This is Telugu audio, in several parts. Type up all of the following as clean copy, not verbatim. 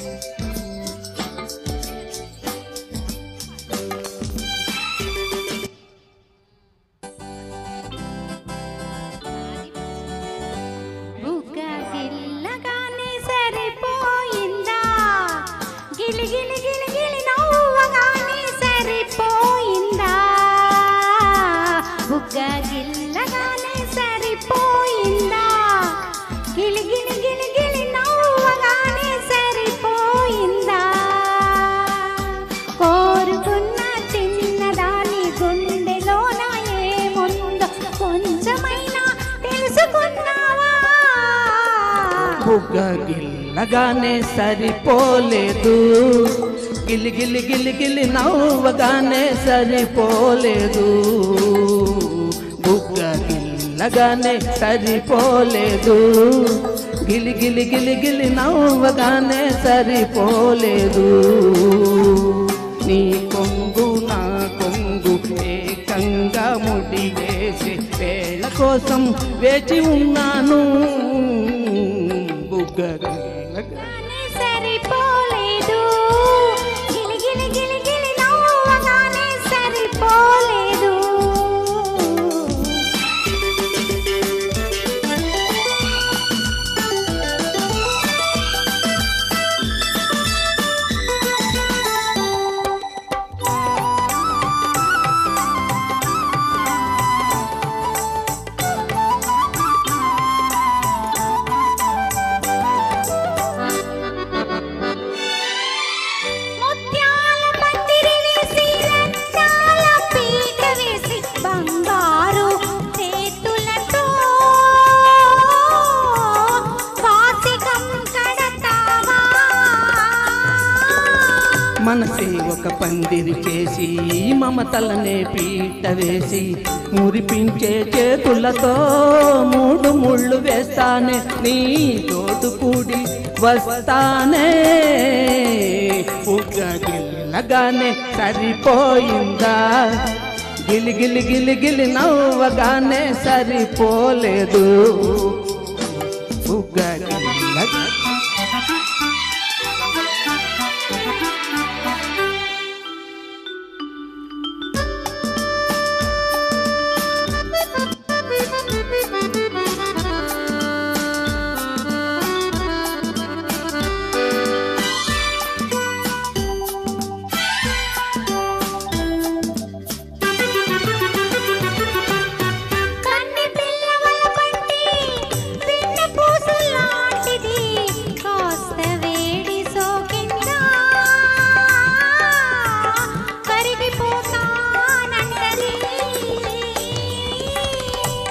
బుగ్గ గిల్లగానే సరిపోలేదు, గిలి గిలి గిలి గిలి నవ్వగానే సరిపోలేదు. బుగ్గ గిల్లగానే సరిపోలేదు, గిలి గిలి గిలి గిలి నవ్వగానే సరిపోలేదు. నీ కొంగు నా కొంగు ఏకంగా ముడి వేసి వేళ కోసం వేచి ఉన్నాను. బుగ్గ గిల్లగానే సరిపోలేదు, గిలి గిలి గిలి గిలి నవ్వగానే సరిపోలేదు. మనసే ఒక పందిరి చేసి మమతలనే పీట వేసి మురిపించే చేతులతో మూడు ముళ్ళు వేస్తానే, నీ తోడు కూడి వస్తానే. బుగ్గ గిల్లగానే సరిపోయిందా, గిలి గిలి గిలి గిలి నవ్వగానే సరిపోలేదు. బుగ్గ గిల్లగానే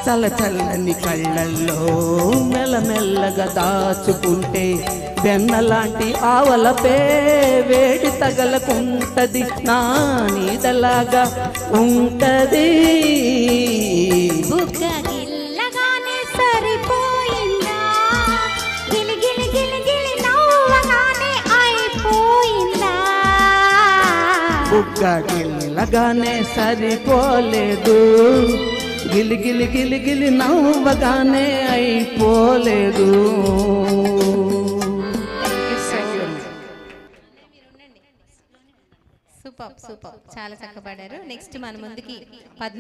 చల్ల చల్లని కళ్ళల్లో మెల్లమెల్లగా దాచుకుంటే వెన్నలాంటి ఆవలపే వేడి తగలకుంటది, నా నీడలాగా ఉంటది. బుగ్గ గిల్లగానే సరిపోయిందా, గిలి గిలి గిలి గిలి నవ్వగానే అయిపోయిందా. బుగ్గ గిల్లగానే సరిపోలేదు, గిలి గిలి గిలి గిలి నవ్వగానే అయిపోలేదు. సూపర్ సూపర్, చాలా చక్కగా పాడారు. నెక్స్ట్ మన ముందుకి పద్మ